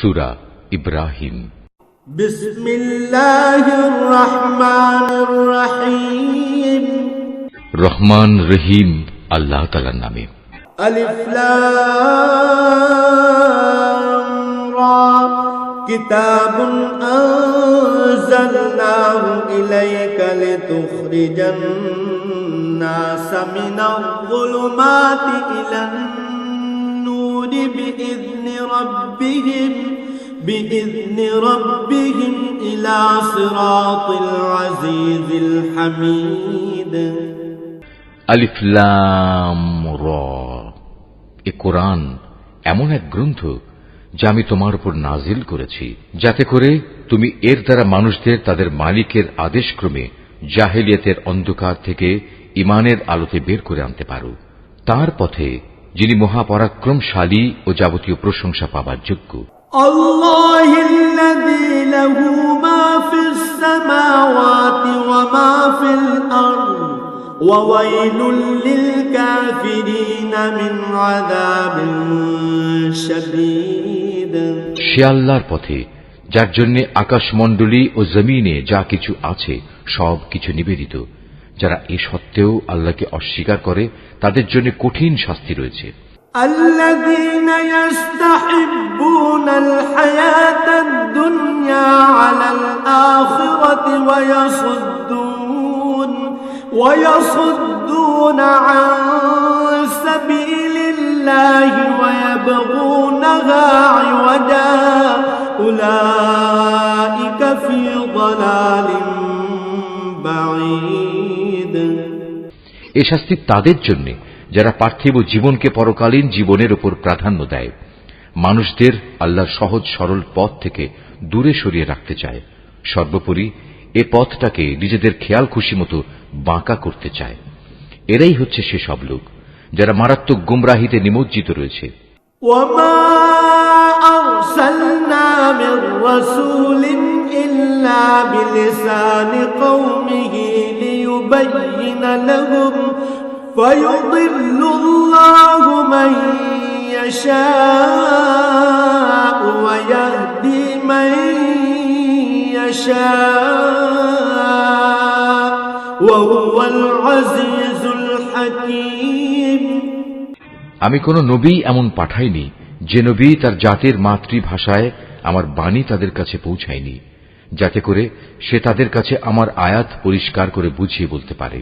সূরা ইব্রাহিম। বিসমিল্লাহির রহমানির রহিম। রহমান রহিম আল্লাহ তাআলার নামে। আলিফ লাম রা কিতাবুন আনজালনাহু ইলাইকা লিতুখরিজান নাসা মিনাল যুলুমাতি ইলান নূরি বিইذনি রাব্বিহিম ইলা সিরাতিল আজিজিল হামিদ। আলিফ লাম রা। এ কোরআন এমন এক গ্রন্থ যা আমি তোমার উপর নাজিল করেছি, যাতে করে তুমি এর দ্বারা মানুষদের তাদের মালিকের আদেশক্রমে জাহেলিয়াতের অন্ধকার থেকে ঈমানের আলোতে বের করে আনতে পারো, তার পথে যিনি মহাপরাক্রমশালী ও যাবতীয় প্রশংসা পাবার যোগ্য। আল্লাহিল্লাযী লাহু মা ফিস সামাওয়াতি ওয়া মা ফিল আরদ ওয়া ওয়াইলুল লিল কাফিরিনা মিন আযাবিন শাদীদ। সে আল্লাহর পথে যার জন্য আকাশমণ্ডলী ও জমিনে যা কিছু আছে সব কিছু নিবেদিত। যারা এ সত্ত্বেও আল্লাহকে অস্বীকার করে তাদের জন্য কঠিন শাস্তি রয়েছে। আল্লাযীনা ইস্তাহিব্বুনাল হায়াতাদ দুনিয়া আলাল আখিরাতি ওয়া ইয়াসুদ্দুনা আন সাবিলিল্লাহি ওয়া ইয়াবগুনাহা ইওয়াজা উলাইকা ফি দালালিন বাঈদ। এ শাস্তি তাদের জন্য যারা পার্থিব জীবনকে পরকালীন জীবনের উপর প্রাধান্য দেয়, মানুষদের আল্লাহর সহজ সরল পথ থেকে দূরে সরিয়ে রাখতে চায়, সর্বোপরি এ পথটাকে নিজেদের খেয়াল খুশি মতো বাঁকা করতে চায়। এরাই হচ্ছে সেসব লোক যারা মারাত্মক গুমরাহিতে নিমজ্জিত রয়েছে। ওয়ামা আরসালনা মির রাসূলিন ইল্লা বিলিসানি কওমিহি লিয়ুবায়্যিনা লাহুম ফায়ুদিল্লুল্লাহু মান ইয়াশাউ ওয়া ইয়াহদি মান ইয়াশাউ ওয়া হুয়াল আজিজুল হাকীম। আমি কোন নবী এমন পাঠাইনি যে নবী তার জাতির মাতৃভাষায় আমার বাণী তাদের কাছে পৌঁছায়নি, যাতে করে সে তাদের কাছে আমার আয়াত পরিষ্কার করে বুঝিয়ে বলতে পারে।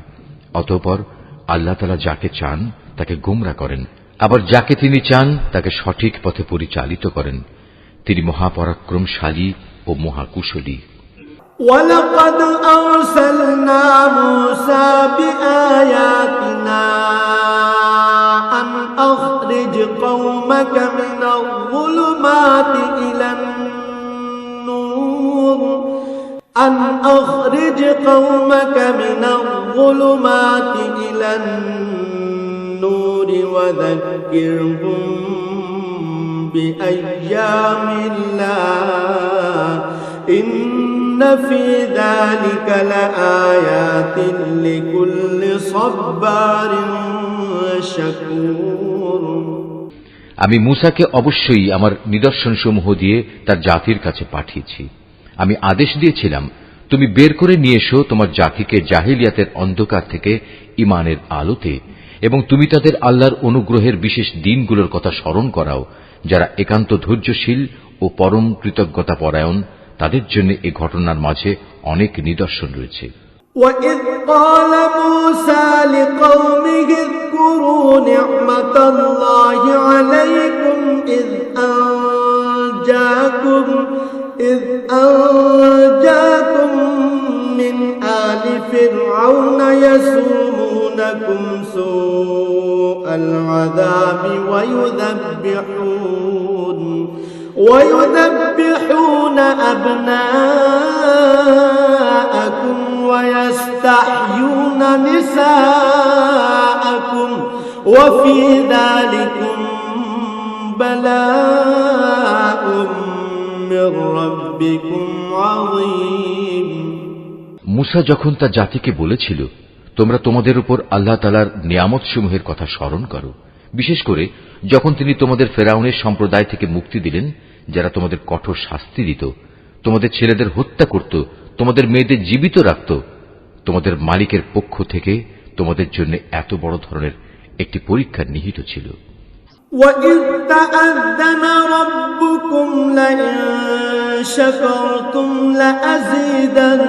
অতঃপর আল্লাহ তাআলা যাকে চান তাকে গোমরা করেন, আবার যাকে তিনি চান তাকে সঠিক পথে পরিচালিত করেন। তিনি মহাপরাক্রমশালী ও মহাকুশলী। ওয়ালাকাদ আরসালনা মূসা বিআয়াতিনা আন আখরিজ কওমাকা মিনাল যুলুমাতি ইলান নূর أن أخرج قومك من الظلمات إلى النور وذكرهم بأيام الله إن في ذلك لآيات لكل صبار شكور। আমি মূসাকে অবশ্যই আমার নিদর্শনসমূহ দিয়ে তার জাতির কাছে পাঠিয়েছি। আমি আদেশ দিয়েছিলাম, তুমি বের করে নিয়ে এসো তোমার জাতিকে জাহিলিয়াতের অন্ধকার থেকে ঈমানের আলোতে, এবং তুমি তাদের আল্লাহর অনুগ্রহের বিশেষ দিনগুলোর কথা স্মরণ করাও। যারা একান্ত ধৈর্যশীল ও পরম কৃতজ্ঞতা পরায়ণ, তাদের জন্য এ ঘটনার মাঝে অনেক নিদর্শন রয়েছে। وَإِذْ قَالَ مُوسَى لِقَوْمِهِ اذْكُرُوا نِعْمَةَ اللَّهِ عَلَيْكُمْ إِذْ أنجاكم من آل فرعون يسومونكم سوء العذاب ويذبحون أبناءكم ويستحيون نساءكم وفي ذلكم بلاء من ربكم عظيم। মূসা যখন তার জাতিকে বলেছিল, তোমরা তোমাদের উপর আল্লাহ তাআলার নিয়ামতসমূহের কথা স্মরণ করো, বিশেষ করে যখন তিনি তোমাদের ফেরাউনের সম্প্রদায় থেকে মুক্তি দিলেন, যারা তোমাদের কঠোর শাস্তি দিত, তোমাদের ছেলেদের হত্যা করত, তোমাদের মেয়েদের জীবিত রাখত। তোমাদের মালিকের পক্ষ থেকে তোমাদের জন্য এত বড় ধরনের একটি পরীক্ষা নিহিত ছিল। وَإِذْ تَأَذَّنَ رَبُّكُمْ لَئِن شَكَرْتُمْ لَأَزِيدَنَّكُمْ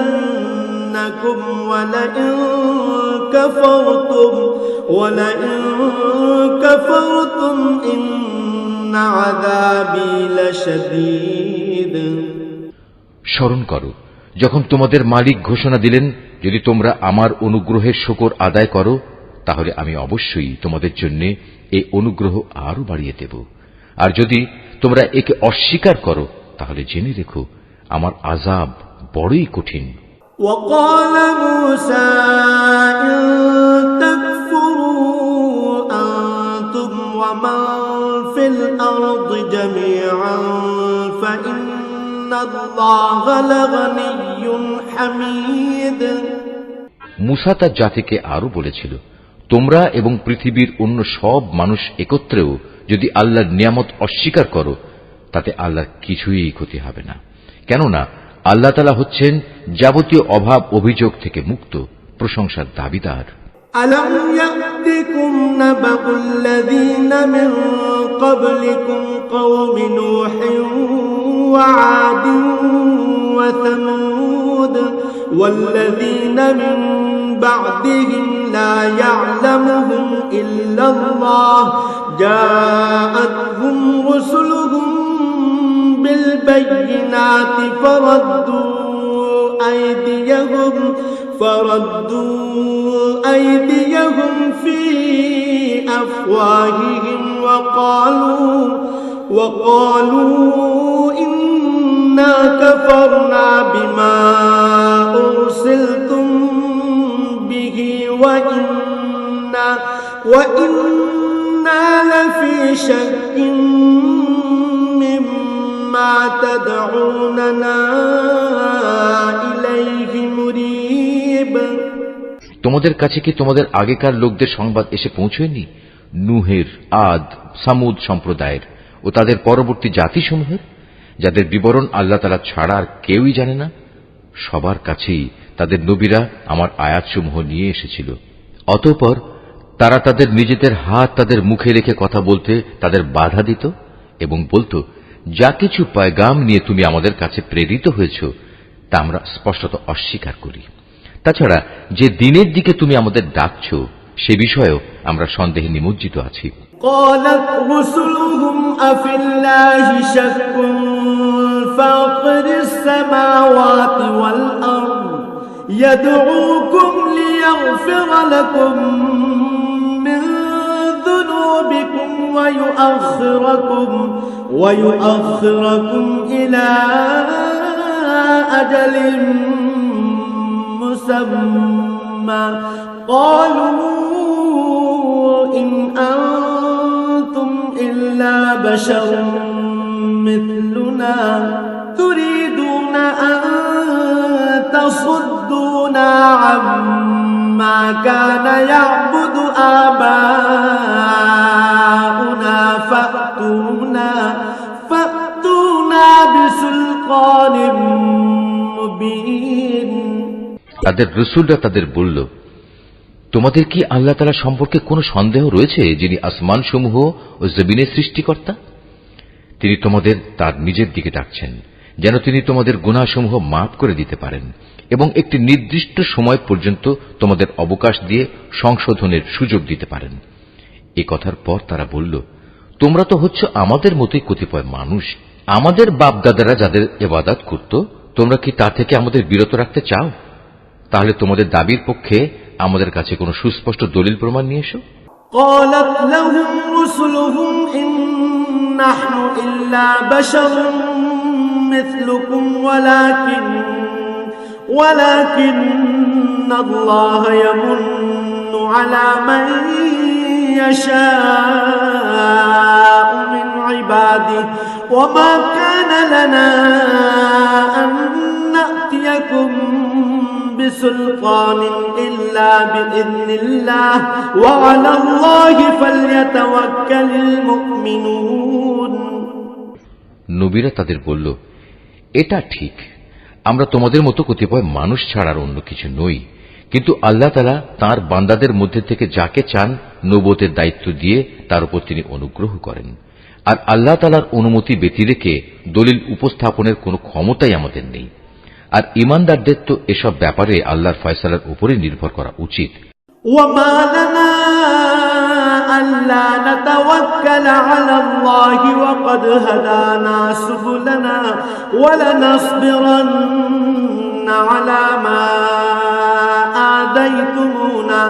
وَلَئِن كَفَرْتُمْ إِنَّ عَذَابِي لَشَدِيدٌ। স্মরণ করো যখন তোমাদের মালিক ঘোষণা দিলেন, যদি তোমরা আমার অনুগ্রহের শকর আদায় করো তাহলে আমি অবশ্যই তোমাদের জন্য এই অনুগ্রহ আরো বাড়িয়ে দেব, আর যদি তোমরা একে অস্বীকার করো তাহলে জেনে রেখো আমার আযাব বড়ই কঠিন। وقال موسى إن تكفروا أنتم ومن في الأرض جميعا فإن الله لغني حميد। মুসা তার জাতিকে আরো বলেছিল, তোমরা এবং পৃথিবীর অন্য সব মানুষ একত্রেও যদি আল্লাহর নিয়ামত অস্বীকার করো তাতে আল্লাহর কিছুই ক্ষতি হবে না, কেননা আল্লাহ তাআলা হচ্ছেন যাবতীয় অভাব অভিযোগ থেকে মুক্ত, প্রশংসার দাবিদার। ألم يأتكم نبأ الذين من قبلكم قوم نوح وعاد وثمود والذين من بعدهم لا يعلمهم إلا الله جاءتهم رسلهم بالبينات فردوا أيديهم في أفواههم وقالوا إنا كفرنا بما أرسلتم به وإنا لفي شك مما تدعوننا إليه مريب। তোমাদের কাছে কি তোমাদের আগেকার লোকদের সংবাদ এসে পৌঁছয়নি? নূহের, আদ, সামুদ সম্প্রদায়ের ও তাদের পরবর্তী জাতিসমূহের, যাদের বিবরণ আল্লাহ তাআলা ছাড়া আর কেউই জানে না। সবার কাছেই তাদের নবীরা আমার আয়াতসমূহ নিয়ে এসেছিল। অতঃপর তারা তাদের নিজেদের হাত তাদের মুখে রেখে কথা বলতে তাদের বাধা দিত এবং বলত, যা কিছু পয়গাম নিয়ে তুমি আমাদের কাছে প্রেরিত হয়েছ তা আমরা স্পষ্টত অস্বীকার করি। তাছাড়া যে দিনের দিকে তুমি আমাদের ডাকছ সে বিষয়েও আমরা সন্দেহে নিমজ্জিত আছি। قالت رسلهم أفي الله شك فاطر السماوات والأرض يدعوكم ليغفر لكم من ذنوبكم ويؤخركم إلى أجل مسمى قالوا إن أنتم إلا بشر مثلنا تريدون أن تصدونا عما كان يعبد آباؤنا فأتونا بسلطان مبين। তাদের রাসূলরা তাদের বলল, তোমাদের কি আল্লাহ তাআলা সম্পর্কে কোনো সন্দেহ রয়েছে, যিনি আসমানসমূহ ও জমিনের সৃষ্টিকর্তা? তিনি তোমাদের তার নিজের দিকে ডাকছেন যেন তিনি তোমাদের গুনাহসমূহ মাফ করে দিতে পারেন এবং একটি নির্দিষ্ট সময় পর্যন্ত তোমাদের অবকাশ দিয়ে সংশোধনের সুযোগ দিতে পারেন। এই কথার পর তারা বলল, তোমরা তো হচ্ছ আমাদের মতোই কতিপয় মানুষ। আমাদের বাপদাদারা যাদের ইবাদত করত, তোমরা কি তা থেকে আমাদের বিরত রাখতে চাও? তাহলে তোমাদের দাবির পক্ষে আমাদের কাছে কোনো সুস্পষ্ট দলিল প্রমাণ নিয়ে এসো। قالت لهم رسلهم إن نحن إلا بشر مثلكم ولكن الله يمن على من يشاء من عباده وما كان لنا أن نأتيكم بسلطان إلا بإذن الله وعلى الله فليتوكل المؤمنون নবীরা তাদের বলল, এটা ঠিক, আমরা তোমাদের মতো কতিপয় মানুষ ছাড়ার অন্য কিছু নই, কিন্তু আল্লাহ তাআলা তাঁর বান্দাদের মধ্যে থেকে যাকে চান নবুয়তের দায়িত্ব দিয়ে তার উপর তিনি অনুগ্রহ করেন। আর আল্লাহ তাআলার অনুমতি ব্যতি রেখে দলিল উপস্থাপনের কোনো ক্ষমতাই আমাদের নেই। আর ঈমানদারদের তো এসব ব্যাপারে আল্লাহর ফয়সালার উপরে নির্ভর করা উচিত। وما لنا ألا نتوكل على الله وقد هدانا سبلنا ولنصبرن على ما آذيتمونا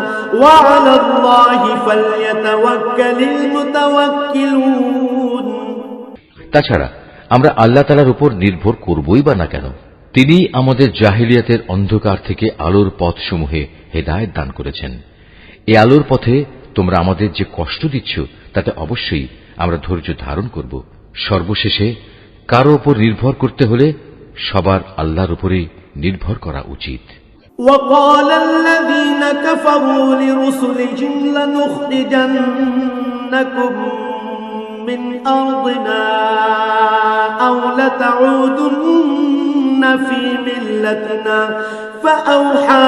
وعلى الله فليتوكل المتوكلون তাছাড়া আমরা আল্লাহ তাআলার উপর নির্ভর করবই বা না কেন? তিনি আমাদের জাহিলিয়াতের অন্ধকার থেকে আলোর পথসমূহে হেদায়েত দান করেছেন। এই আলোর পথে তোমরা আমাদের যে কষ্ট দিচ্ছ তাতে অবশ্যই আমরা ধৈর্য ধারণ করব। সর্বশেষে কারো উপর নির্ভর করতে হলে সবার আল্লাহর উপরেই নির্ভর করা উচিত। وقال الذين كفروا لرسلهم لنخرجنكم من أرضنا أو لتعودن في ملتنا فأوحى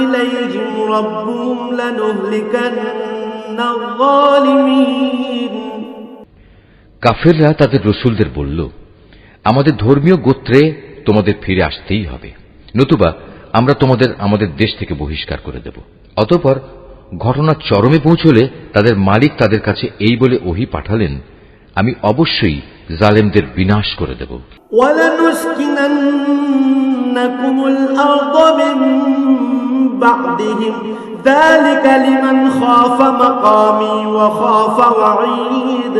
إليهم ربهم لنهلكن الظالمين কাফেররা তাদের রসুলদের বলল, আমাদের ধর্মীয় গোত্রে তোমাদের ফিরে আসতেই হবে, নতুবা আমরা তোমাদের আমাদের দেশ থেকে বহিষ্কার করে দেব। অতঃপর ঘটনা চরমে পৌঁছলে তাদের মালিক তাদের কাছে এই বলে ওহী পাঠালেন, আমি অবশ্যই জালেমদের বিনাশ করে দেব। وَلَنُسْكِنَنَّكُمُ الْأَرْضَ مِنْ بَعْدِهِمْ ذَلِكَ لِمَنْ خَافَ مَقَامِي وَخَافَ وَعِيدِ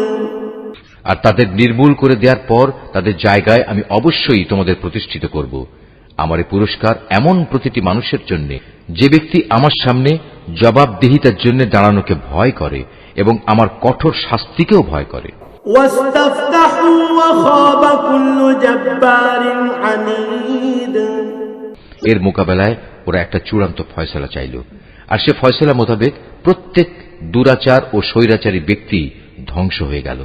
আর তাদের নির্মূল করে দেওয়ার পর তাদের জায়গায় আমি অবশ্যই তোমাদের প্রতিষ্ঠিত করব। আমার এই পুরস্কার এমন প্রতিটি মানুষের জন্য যে ব্যক্তি আমার সামনে জবাবদিহিতার জন্য দাঁড়ানোকে ভয় করে এবং আমার কঠোর শাস্তিকেও ভয় করে। وَاسْتَفْتَحُوا وَخَابَ كُلُّ جَبَّارٍ عَنِيدٍ এর মোকাবেলায় ওরা একটা চূড়ান্ত ফয়সালা চাইল, আর সে ফয়সালা মোতাবেক প্রত্যেক দুরাচার ও স্বৈরাচারী ব্যক্তি ধ্বংস হয়ে গেল।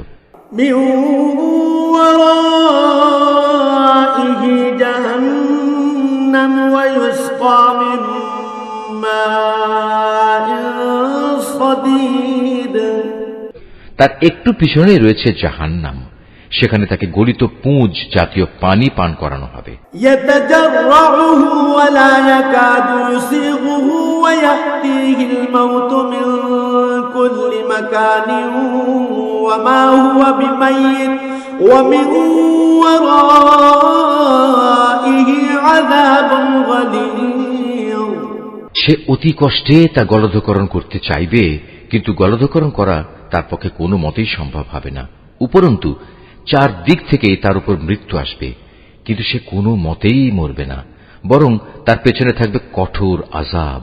مِنْ وَرَائِهِ جَهَنَّمُ وَيُسْقَى مِنْ مَاءٍ صَدِيدٍ তার একটু পিছনে রয়েছে জাহান্নাম, সেখানে তাকে গলিত পুঁজ জাতীয় পানি পান করানো হবে। يَتَجَرَّعُهُ وَلَا يَكَادُ يُسِيغُهُ وَيَأْتِيهِ الْمَوْتُ مِنْ كُلِّ مَكَانٍ وَمَا هُوَ بِمَيِّتٍ وَمِنْ وَرَائِهِ عَذَابٌ غَلِيظٌ সে অতি কষ্টে তা গলদকরণ করতে চাইবে, কিন্তু গলদকরণ করা তার পক্ষে কোনো মতেই সম্ভব হবে না। উপরন্তু চারদিক থেকে তার উপর মৃত্যু আসবে, কিন্তু সে কোনো মতেই মরবে না, বরং তার পেছনে থাকবে কঠোর আযাব।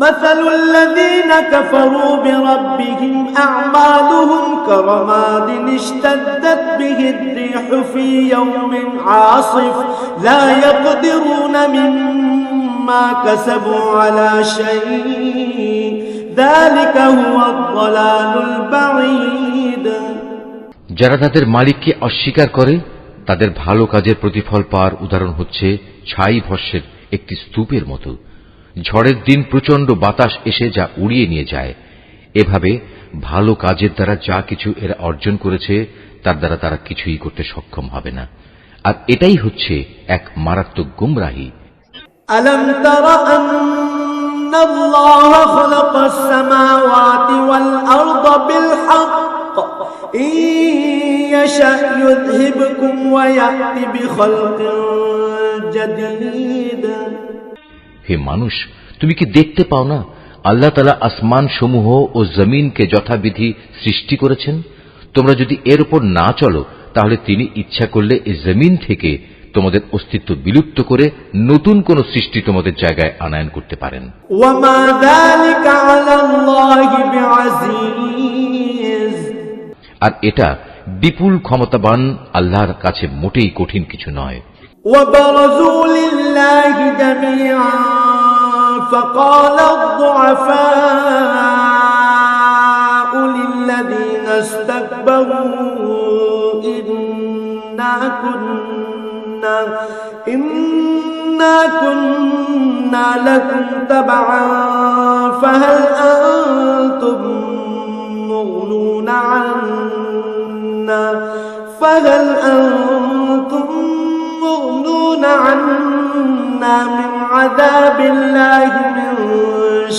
مثل الذين كفروا بربهم أعمالهم كرماد اشتدت به الريح في يوم عاصف لا يقدرون مما كسبوا على شيء ذلك هو الضلال البعيد যারা তাদের মালিককে অস্বীকার করে তাদের ভালো কাজের প্রতিফল পাওয়ার উদাহরণ হচ্ছে ছাই ভস্মের একটি স্তূপের মতো। ঝড়ের দিন প্রচণ্ড বাতাস এসে যা উড়িয়ে নিয়ে যায়। এভাবে ভালো কাজের দ্বারা যা কিছু এরা অর্জন করেছে তার দ্বারা তারা কিছুই করতে সক্ষম হবে না, আর এটাই হচ্ছে এক মারাত্মক গুমরাহি। ألم تر أن الله خلق السماوات والأرض بالحق إن يشأ يذهبكم ويأت بخلق جديد হে মানুষ, তুমি কি দেখতে পাও না আল্লাহ তাআলা আসমান সমূহ ও জমিনকে যথাবিধি সৃষ্টি করেছেন? তোমরা যদি এর উপর না চলো তাহলে তিনি ইচ্ছা করলে এই জমিন থেকে তোমাদের অস্তিত্ব বিলুপ্ত করে নতুন কোন সৃষ্টি তোমাদের জায়গায় আনয়ন করতে পারেন। وما ذلك على الله بعزيز আর এটা বিপুল ক্ষমতাবান আল্লাহর কাছে মোটেই কঠিন কিছু নয়। وبرزوا لله جميعا فقال الضعفاء للذين استكبروا إنا كنا لكم تبعا فهل أنتم مغنون عنا من عذاب الله من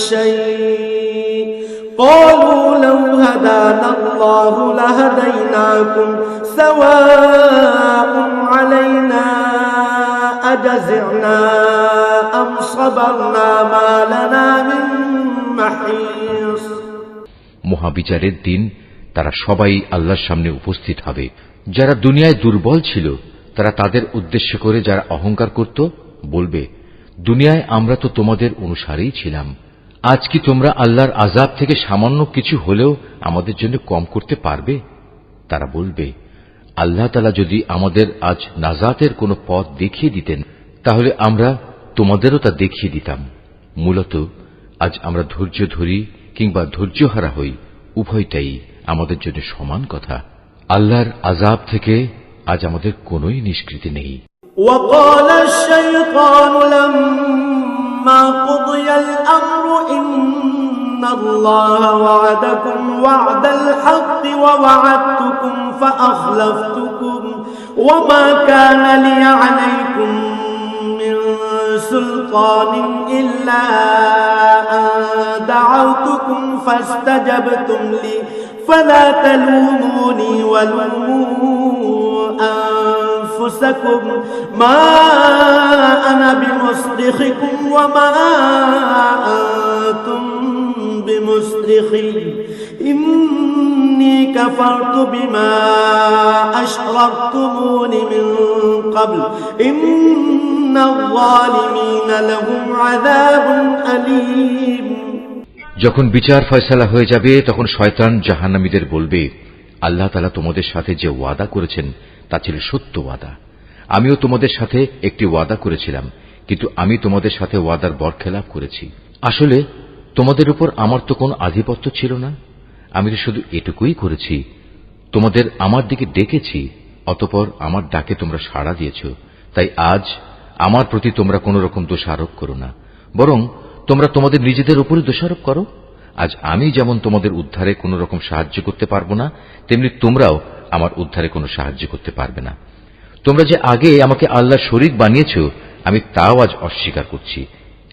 شيء قالوا لو هدانا الله لهديناكم سواء علينا أجزعنا أم صبرنا ما لنا من محيص মহাবিচারের দিন তারা সবাই আল্লাহর সামনে উপস্থিত হবে। যারা দুনিয়ায় দুর্বল ছিল তারা তাদের উদ্দেশ্য করে যারা অহংকার করত বলবে, দুনিয়ায় আমরা তো তোমাদের অনুসারেই ছিলাম, আজ কি তোমরা আল্লাহর আযাব থেকে সামান্য কিছু হলেও আমাদের জন্য কম করতে পারবে? তারা বলবে, আল্লাহ তাআলা যদি আমাদের আজ নাজাতের কোনো পথ দেখিয়ে দিতেন তাহলে আমরা তোমাদেরও তা দেখিয়ে দিতাম। মূলত আজ আমরা ধৈর্য ধরি কিংবা ধৈর্যহারা হই, উভয়টাই আমাদের জন্য সমান কথা। আল্লাহর আযাব থেকে আজ আমাদের কোনোই নিষ্কৃতি নেই। وقال الشيطان لما قضي الأمر إن الله وعدكم وعد الحق ووعدتكم فأخلفتكم وما كان لي عليكم من سلطان إلا أن دعوتكم فاستجبتم لي فلا تلوموني ولوموا أنفسكم ما أنا بمصرخكم وما أنتم بمصرخي إني كفرت بما أشركتمون من قبل إن الظالمين لهم عذاب أليم। যখন বিচার ফয়সালা হয়ে যাবে তখন শয়তান জাহান্নামীদের বলবে, আল্লাহ তাআলা তোমাদের সাথে যে ওয়াদা করেছেন তা ছিল সত্য ওয়াদা। আমিও তোমাদের সাথে একটি ওয়াদা করেছিলাম, কিন্তু আমি তোমাদের সাথে ওয়াদার বরখেলাপ করেছি। আসলে তোমাদের উপর আমার তো কোনো আধিপত্য ছিল না, আমি তো শুধু এটুকুই করেছি, তোমাদের আমার দিকে ডেকেছি, অতঃপর আমার ডাকে তোমরা সাড়া দিয়েছ। তাই আজ আমার প্রতি তোমরা কোন রকম দোষারোপ করো না, বরং তোমরা তোমাদের নিজেদের উপরই দোষারোপ করো। আজ আমি যেমন তোমাদের উদ্ধারে কোন রকম সাহায্য করতে পারবো না, তেমনি তোমরাও আমার উদ্ধারে কোনো সাহায্য করতে পারবে না। তোমরা যে আগে আমাকে আল্লাহর শরীক বানিয়েছ আমি তাও আজ অস্বীকার করছি।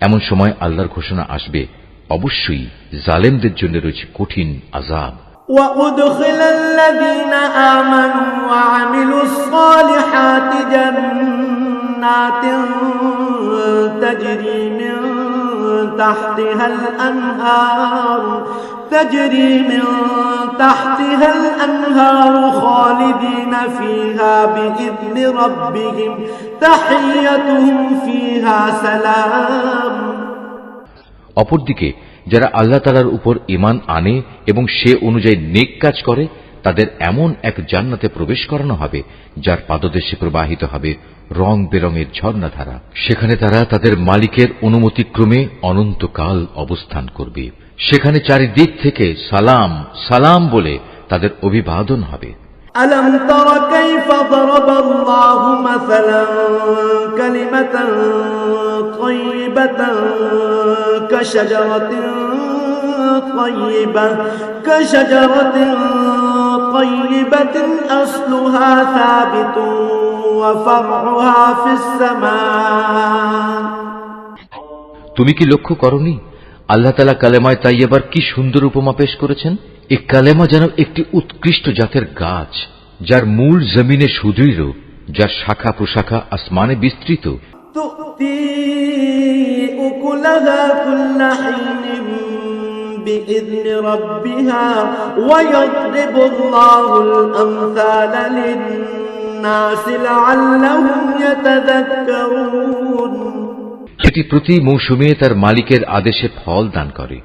এমন সময় আল্লাহর ঘোষণা আসবে, অবশ্যই জালেমদের জন্য রয়েছে কঠিন আযাব। وأدخل الذين آمنوا وعملوا الصالحات جنات تجري من تحتها الأنهار خالدين فيها بإذن ربهم تحيتهم فيها سلام। অপরদিকে যারা আল্লাহ তাআলার উপর ঈমান আনে এবং সে অনুযায়ী নেক কাজ করে তাদের এমন এক জান্নাতে প্রবেশ করানো হবে যার পাদদেশে প্রবাহিত হবে রং বেরঙের ঝর্ণাধারা। সেখানে তারা তাদের মালিকের অনুমতিক্রমে অনন্তকাল অবস্থান করবে। সেখানে চারিদিক থেকে সালাম সালাম বলে তাদের অভিবাদন হবে। ألم تر كيف ضرب الله مثلا كلمة طيبة كشجرة طيبة أصلها ثابت وفرعها في السماء। তুমি কি লক্ষ্য করনি আল্লাহ তাআলা কালেমায়ে তাইয়্যিবার কি সুন্দর উপমা পেশ করেছেন? এই কালেমা যেন একটি উৎকৃষ্ট জাতের গাছ, যার মূল জমিনে সুদৃঢ়, যার শাখা প্রশাখা আসমানে বিস্তৃত। تؤتي أكلها كل حين بإذن ربها ويضرب الله الأمثال للناس لعلهم يتذكرون। এটি প্রতি মৌসুমে তার মালিকের আদেশে ফল দান করে।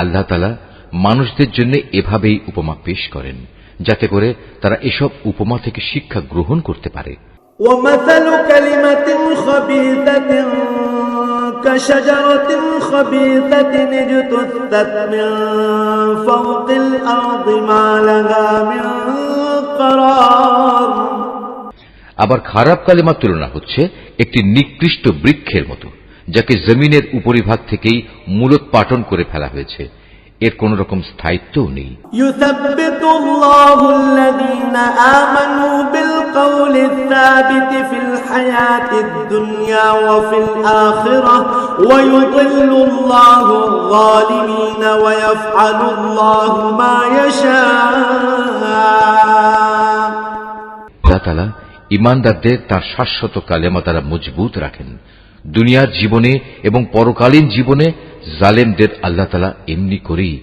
আল্লাহ তাআলা মানুষদের জন্য এভাবেই উপমা পেশ করেন যাতে করে তারা এসব উপমা থেকে শিক্ষা গ্রহণ করতে পারে। ومثل كلمة خبيثة كشجرة خبيثة اجتثت من فوق الأرض ما لها من قرار আবার খারাপ কালেমার তুলনা হচ্ছে একটি নিকৃষ্ট বৃক্ষের মতো, যাকে জমিনের উপরিভাগ থেকেই মূলোৎপাটন করে ফেলা হয়েছে, এর কোন রকম স্থায়িত্বও নেই। يثبت الله الذين آمنوا بالقول الثابت في الحياة الدنيا وفي الآخرة ويضل الله الظالمين ويفعل الله ما يشاء। আল্লাহ তাআলা ঈমানদারদের তার শাশ্বত কালেমা দ্বারা মজবুত রাখেন। দুনিয়ার জীবনে এবং পরকালীন জীবনে জালেমদের আল্লাহ তাআলা এমনি করেই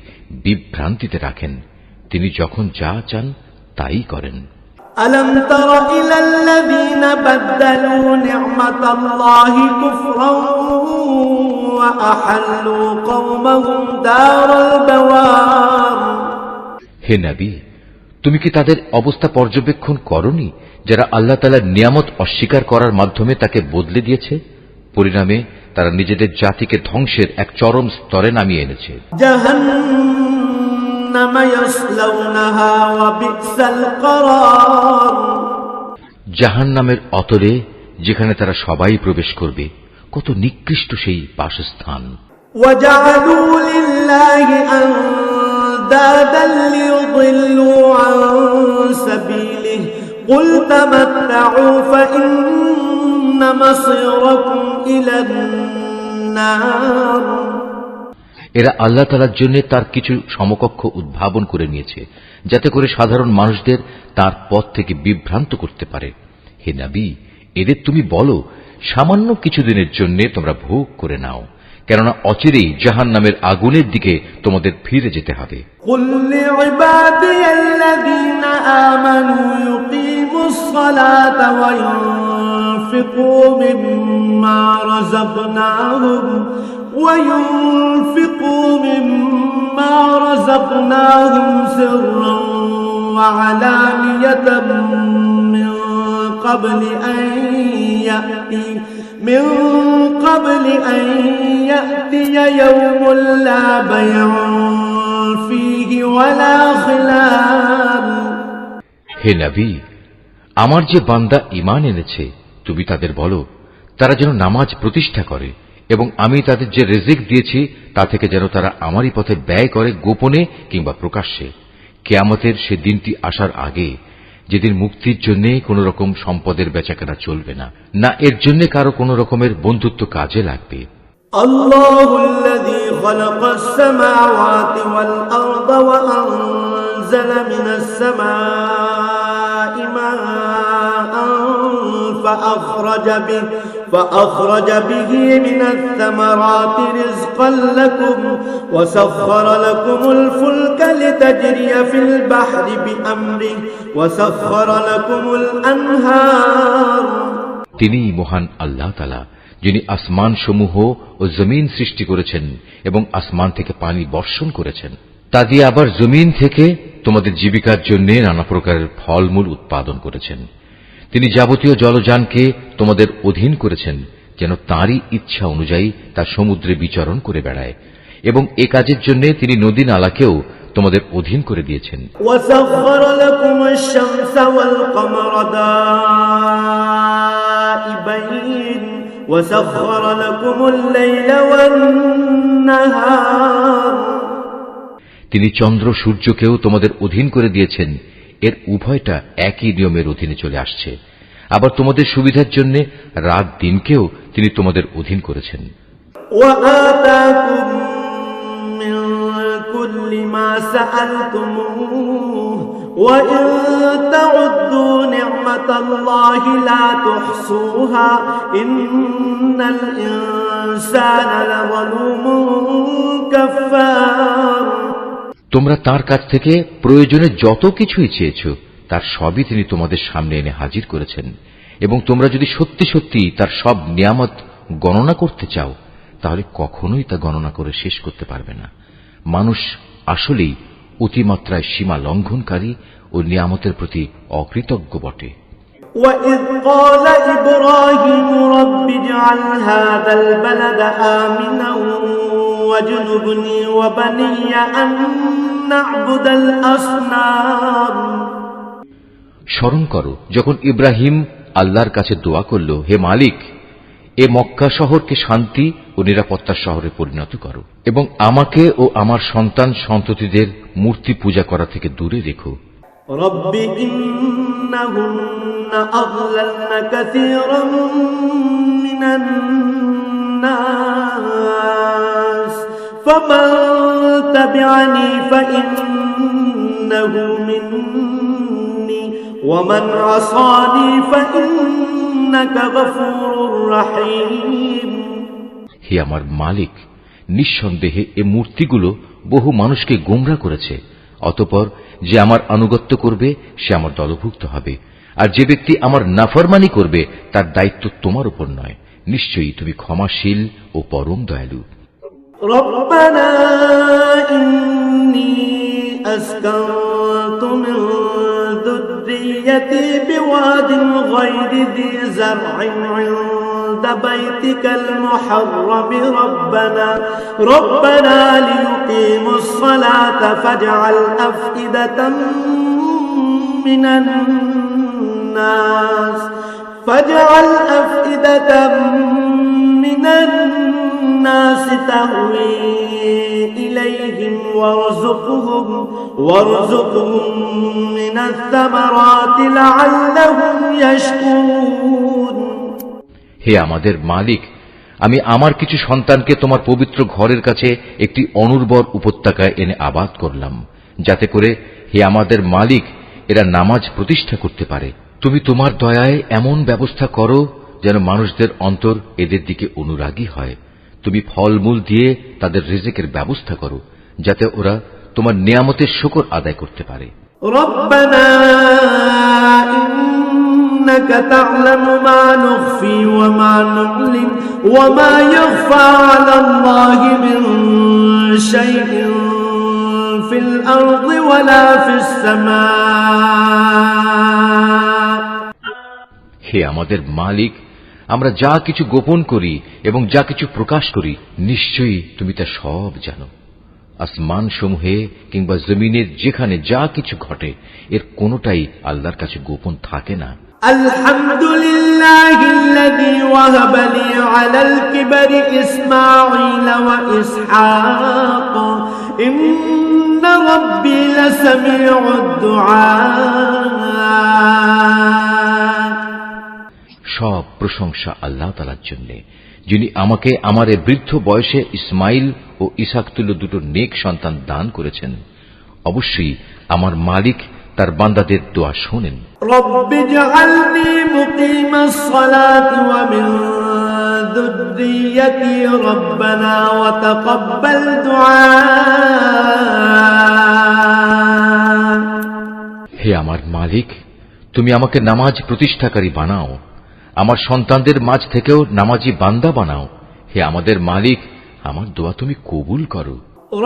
বিভ্রান্তিতে রাখেন। তিনি যখন যা চান তাই করেন। ألم تر إلى الذين بدلوا نعمة الله كفرا وأحلوا قومهم دار البوار। হে নবী, তুমি কি তাদের অবস্থা পর্যবেক্ষণ করনি যারা আল্লাহ তাআলার নিয়ামত অস্বীকার করার মাধ্যমে তাকে বদলে দিয়েছে? পরিণামে তারা নিজেদের জাতিকে ধ্বংসের এক চরম স্তরে নামিয়ে এনেছে। জাহান্নাম ইয়াসলাউনাহা ওয়া বি'সাল করার। জাহান্নামের অতলে যেখানে তারা সবাই প্রবেশ করবে, কত নিকৃষ্ট সেই বাসস্থান। ওয়াজআলু লিল্লাহি আনদাদান লিয়ুদিল্লু আন সাবিলিহি কুল তামাত্তাউ ফাইন্না মাসীরাকুম ইলান নার। এরা আল্লাহ তাআলার জন্য তার কিছু সমকক্ষ উদ্ভাবন করে নিয়েছে, যাতে করে সাধারণ মানুষদের তার পথ থেকে বিভ্রান্ত করতে পারে। হে নবী, এদের তুমি বলো, সামান্য কিছুদিনের জন্য তোমরা ভোগ করে নাও, কেননা অচিরেই জাহান্নামের আগুনের দিকে তোমাদের ফিরে যেতে হবে। কুল লিইবাদিয়াল্লাযীনা আমানু ইউকিমুস সালাতা ওয়া ইউনফিকু মিম্মা রাযাকনাহুম وينفقوا مما رزقناهم سرا وعلانية من قبل أن يأتي يوم لا بيع فيه ولا خلال। হে নবী, আমার যে বান্দা ঈমান এনেছে, তুমি তাদের বলো তারা যেন নামাজ প্রতিষ্ঠা করে এবং আমি তাদের যে রিজিক দিয়েছি তা থেকে যেন তারা আমারই পথে ব্যয় করে, গোপনে কিংবা প্রকাশ্যে। কিয়ামতের সে দিনটি আসার আগে, যেদিন মুক্তির জন্য কোন রকম সম্পদের বেচাকেনা চলবে না, না এর জন্য কারো কোন রকমের বন্ধুত্ব কাজে লাগবে। আল্লাহুল্লাযী খালাকাস সামাওয়াতি ওয়াল আরদা ওয়া আনজালা মিনাস সামাই মাআন فأخرج به من الثمرات رزقا لكم وسخر لكم الفلك لتجري في البحر بأمره وسخر لكم الأنهار। তিনি মহান আল্লাহ তাআলা, যিনি আসমান সমূহ ও জমিন সৃষ্টি করেছেন এবং আসমান থেকে পানি বর্ষণ করেছেন, তা দিয়ে আবার জমিন থেকে তোমাদের জীবিকার জন্য নানা প্রকারের ফলমূল উৎপাদন করেছেন। তিনি যাবতীয় জলযানকে তোমাদের অধীন করেছেন, যেন তাঁরই ইচ্ছা অনুযায়ী তা সমুদ্রে বিচরণ করে বেড়ায়, এবং এ কাজের জন্য তিনি নদী নালাকেও তোমাদের অধীন করে দিয়েছেন। وَسَخَّرَ لَكُمُ الشَّمْسَ وَالْقَمَرَ دَائِبَيْنِ وَسَخَّرَ لَكُمُ اللَّيْلَ وَالنَّهَارَ। তিনি চন্দ্র সূর্যকেও তোমাদের অধীন করে দিয়েছেন। এর উভয়টা একই নিয়মের অধীনে চলে আসছে। আবার তোমাদের সুবিধার জন্য রাত দিনকেও তিনি তোমাদের অধীন করেছেন। وَآتَاكُم مِّن كُلِّ مَا سَأَلْتُمُوهُ وَإِن تَعُدُّوا نِعْمَةَ اللَّهِ لَا تُحْصُوهَا إِنَّ الْإِنسَانَ لَظَلُومٌ كَفَّارٌ। তোমরা তার কাছ থেকে প্রয়োজনে যত কিছুই চেয়েছ, তার সবই তিনি তোমাদের সামনে এনে হাজির করেছেন, এবং তোমরা যদি সত্যি সত্যি তার সব নিয়ামত গণনা করতে চাও, তাহলে কখনোই তা গণনা করে শেষ করতে পারবে না। মানুষ আসলেই অতিমাত্রায় সীমা লঙ্ঘনকারী ও নিয়ামতের প্রতি অকৃতজ্ঞ বটে। وإذ قال إبراهيم رب اجعل هذا البلد آمنا واجنبني وبني أن نعبد الأصنام স্মরণ করো যখন ইব্রাহিম আল্লাহর কাছে দোয়া করল, হে মালিক, এ মক্কা শহরকে শান্তি ও নিরাপত্তার শহরে পরিণত করো এবং আমাকে ও আমার সন্তান সন্ততিদের মূর্তি পূজা করা থেকে দূরে রেখো। رب إنهن أضللن كثيرا من الناس فمن تبعني فإنه مني ومن عصاني فإنك غفور رحيم হে আমার মালিক, নিঃসন্দেহে এ মূর্তিগুলো বহু মানুষকে গোমরা করেছে। অতঃপর যে আমার আনুগত্য করবে সে আমার দলভুক্ত হবে, আর যে ব্যক্তি আমার নাফরমানি করবে তার দায়িত্ব তোমার উপর নয়। নিশ্চয়ই তুমি ক্ষমাশীল ও পরম দয়ালু। ربنا إني أسكنت من ذريتي بواد غير ذي زرع عند بيتك المحرم ربنا ليقيموا الصلاة فاجعل أفئدة من الناس تهوي إليهم وارزقهم من الثمرات لعلهم يشكرون হে আমাদের মালিক, আমি আমার কিছু সন্তানকে তোমার পবিত্র ঘরের কাছে একটি অনুর্বর উপত্যকায় এনে আবাদ করলাম, যাতে করে হে আমাদের মালিক এরা নামাজ প্রতিষ্ঠা করতে পারে। তুমি তোমার দয়ায় এমন ব্যবস্থা করো যেন মানুষদের অন্তর এদের দিকে অনুরাগী হয়। তুমি ফলমূল দিয়ে তাদের রিজিকের ব্যবস্থা করো, যাতে ওরা তোমার নিয়ামতের শুকর আদায় করতে পারে। ربنا إنك تعلم ما نخفي وما نعلن وما يخفى على الله من شيء في الأرض ولا في السماء হে আমাদের মালিক, আমরা যা কিছু গোপন করি এবং যা কিছু প্রকাশ করি নিশ্চয়ই তুমি তা সব জানো। আসমান সমূহে কিংবা জমিনের যেখানে যা কিছু ঘটে এর কোনোটাই আল্লাহর কাছে গোপন থাকে না। আলহামদুলিল্লাহিল্লাযী ওয়াহাবা লি আলাল কিবরি ইসমাঈল ওয়া ইসহাক ইন্না রাব্বী লাসামিউদ দুআ। সব প্রশংসা আল্লাহ তাআলার জন্য, যিনি আমাকে আমার এই বৃদ্ধ বয়সে ইসমাইল ও ইসহাক তুল্য দুটো নেক সন্তান দান করেছেন। অবশ্যই আমার মালিক তার বান্দাদের দোয়া শোনেন। রব্বি জাআলনি মুকিমাস সালাতি ওয়া মিন যুররিয়্যাতি রব্বানা ওয়া তাকাব্বাল দুআ। হে আমার মালিক, তুমি আমাকে নামাজ প্রতিষ্ঠাকারী বানাও, আমার সন্তানদের মাঝ থেকেও নামাজি বান্দা বানাও। হে আমাদের মালিক, আমার দোয়া তুমি কবুল করো।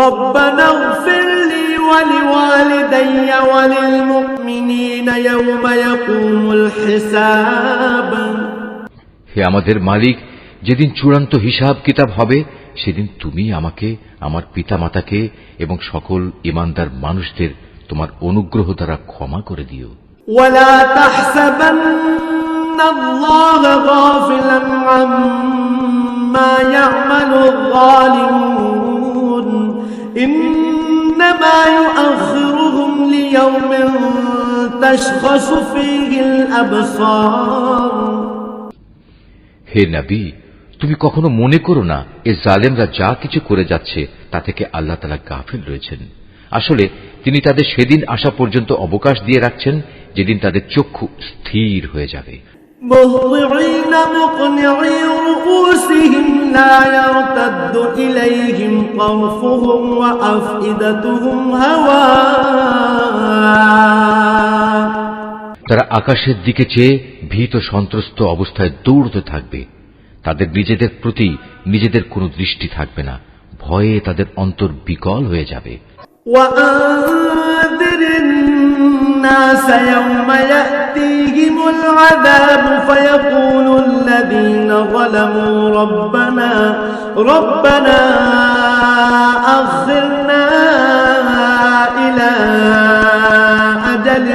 রব্বানা ইগফির লি ওয়া লিওয়ালিদাইয়া ওয়া লিল মুমিনিনা ইয়াওমা ইয়াকুমুল হিসাব। হে আমাদের মালিক, যেদিন চূড়ান্ত হিসাব কিতাব হবে সেদিন তুমি আমাকে, আমার পিতামাতাকে এবং সকল ঈমানদার মানুষদের তোমার অনুগ্রহ দ্বারা ক্ষমা করে দিও। ওয়ালা তাহসাবান্না আল্লাহ গাফিলান আম্মা ইয়া'মালুয যালিমুন ইন্নামা ইউআখিরুহুম লিয়াওমিন তাশখাসু ফীহিল আবসার। হে নবী, তুমি কখনো মনে করো না এ জালেমরা যা কিছু করে যাচ্ছে তা থেকে আল্লাহ তাআলা গাফিল রয়েছেন। আসলে তিনি তাদের সেদিন আসা পর্যন্ত অবকাশ দিয়ে রাখছেন যেদিন তাদের চক্ষু স্থির হয়ে যাবে। مهطعين مقنعي رؤوسهم لا يرتد إليهم طرفهم وأفئدتهم هواء। তারা আকাশের দিকে চেয়ে ভীত সন্ত্রস্ত অবস্থায় দৌড়তে থাকবে। তাদের নিজেদের প্রতি নিজেদের কোনো দৃষ্টি থাকবে না, ভয়ে তাদের অন্তর বিকল হয়ে যাবে। وأنذر الناس يوم يأتيهم العذاب فيقول الذين ظلموا ربنا أخرنا إلى أجل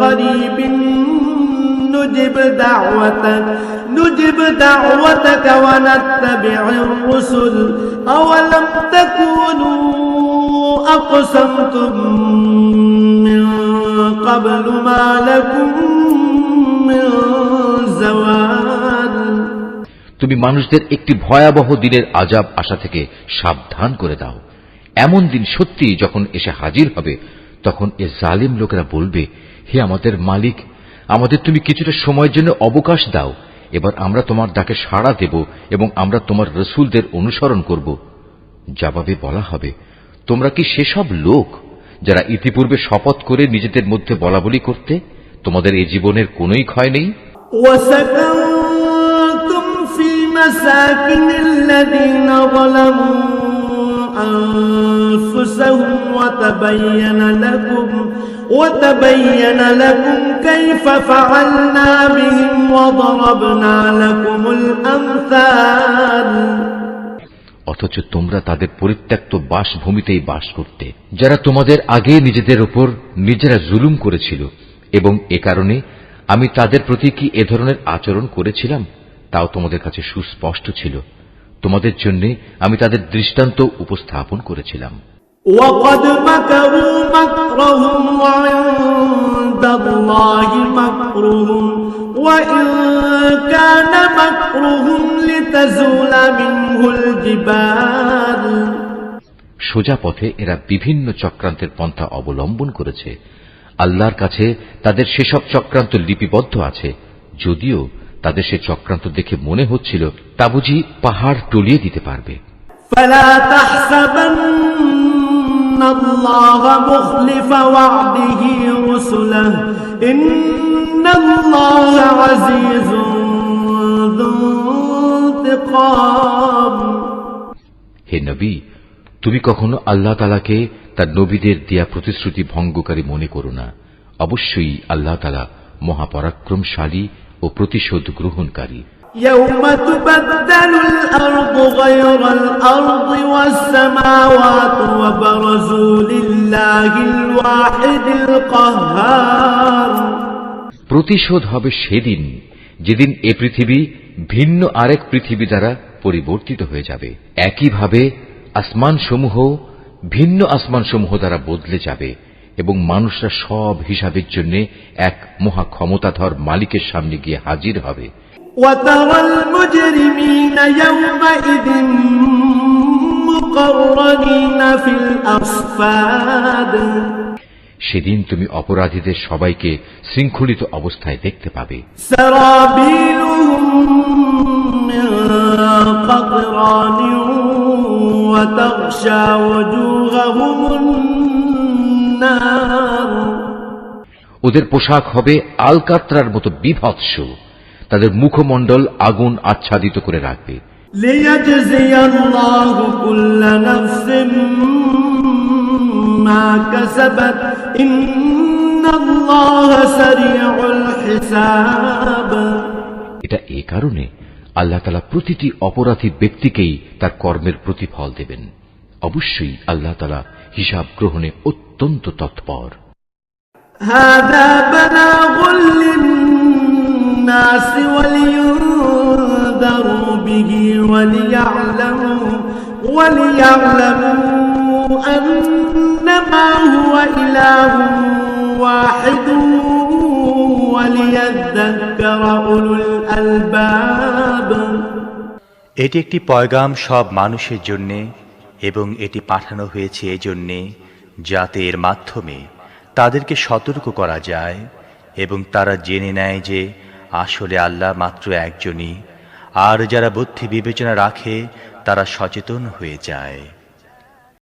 قريب نجب دعوتك ونتبع الرسل أولم تكونوا أقسمتم من قبل ما لكم من زوال। তুমি মানুষদের একটি ভয়াবহ দিনের আযাব আসা থেকে সাবধান করে দাও। এমন দিন সত্যি যখন এসে হাজির হবে, তখন এ জালিম লোকেরা বলবে, হে আমাদের মালিক, আমাদের তুমি কিছুটা সময়ের জন্য অবকাশ দাও, এবার আমরা তোমার ডাকে সাড়া দেব এবং আমরা তোমার রসুলদের অনুসরণ করব। জবাবে বলা হবে, তোমরা কি সেসব লোক যারা ইতিপূর্বে শপথ করে নিজেদের মধ্যে বলাবলি করতে, তোমাদের এই জীবনের কোনোই ক্ষয় নেই? مساكن الذين ظلموا أنفسهم وتبين لكم كيف فعلنا بهم وضربنا لكم الأمثال। অথচ তোমরা তাদের পরিত্যক্ত বাসভূমিতেই বাস করতে, যারা তোমাদের আগে নিজেদের উপর নিজেরা জুলুম করেছিল, এবং এ কারণে আমি তাদের প্রতি কি এ ধরনের আচরণ করেছিলাম তাও তোমাদের কাছে সুস্পষ্ট ছিল। তোমাদের জন্য আমি তাদের দৃষ্টান্ত উপস্থাপন করেছিলাম। وَقَدْ مَكَرُوا مَكْرَهُمْ وَعِندَ اللَّهِ مَكْرُهُمْ وَإِن كَانَ مَكْرُهُمْ لِتَزُولَ مِنْهُ الْجِبَالُ। সোজা পথে এরা বিভিন্ন চক্রান্তের পন্থা অবলম্বন করেছে। আল্লাহর কাছে তাদের সেসব চক্রান্ত লিপিবদ্ধ আছে, যদিও তাদের সে চক্রান্ত দেখে মনে হচ্ছিল তা বুঝি পাহাড় টলিয়ে দিতে পারবে। فَلَا تَحْسَبَنَّ اللَّهَ مُخْلِفَ وَعْدِهِ رُسُلَهُ إِنَّ اللَّهَ عَزِيزٌ ذُو انتقام। হে নবী, তুমি কখনো আল্লাহ তাআলাকে তার নবীদের দেয়া প্রতিশ্রুতি ভঙ্গকারী মনে করো না। অবশ্যই আল্লাহ তাআলা মহাপরাক্রমশালী ও প্রতিশোধ গ্রহণকারী। يوم تبدل الأرض غير الأرض والسماوات وبرزوا لله الواحد القهار। প্রতিশোধ হবে সেদিন যেদিন এ পৃথিবী ভিন্ন আরেক পৃথিবী দ্বারা পরিবর্তিত হয়ে যাবে। একইভাবে আসমানসমূহ ভিন্ন আসমানসমূহ দ্বারা বদলে যাবে এবং মানুষরা সব হিসাবের জন্য এক মহা ক্ষমতাধর মালিকের সামনে গিয়ে হাজির হবে। وترى المجرمين يومئذ مقرنين في الأصفاد। সেদিন তুমি অপরাধীদের সবাইকে শৃঙ্খলিত অবস্থায় দেখতে পাবে। سرابيلهم من قطران وتغشى وجوههم النار। ওদের পোশাক হবে আলকাত্রার মতো বিভৎস, তাদের মুখমণ্ডল আগুন আচ্ছাদিত করে রাখবে। ليجزي الله كل نفس ما كسبت إن الله سريع الحساب। এটা এই কারণে আল্লাহ তাআলা প্রতিটি অপরাধী ব্যক্তিকেই তার কর্মের প্রতিফল দেবেন। অবশ্যই আল্লাহ তাআলা হিসাব গ্রহণে অত্যন্ত তৎপর। هذا بلاغ للناس ولينذروا به وليعلموا أنما هو إله واحد وليذكر أولو الألباب। এটি একটি পয়গাম সব মানুষের জন্য এবং এটি পাঠানো হয়েছে এজন্যে যাতে এর মাধ্যমে তাদেরকে সতর্ক করা যায় এবং তারা জেনে নেয় যে আসলে আল্লাহ মাত্র একজনই, আর যারা বুদ্ধি বিবেচনা রাখে তারা সচেতন হয়ে যায়।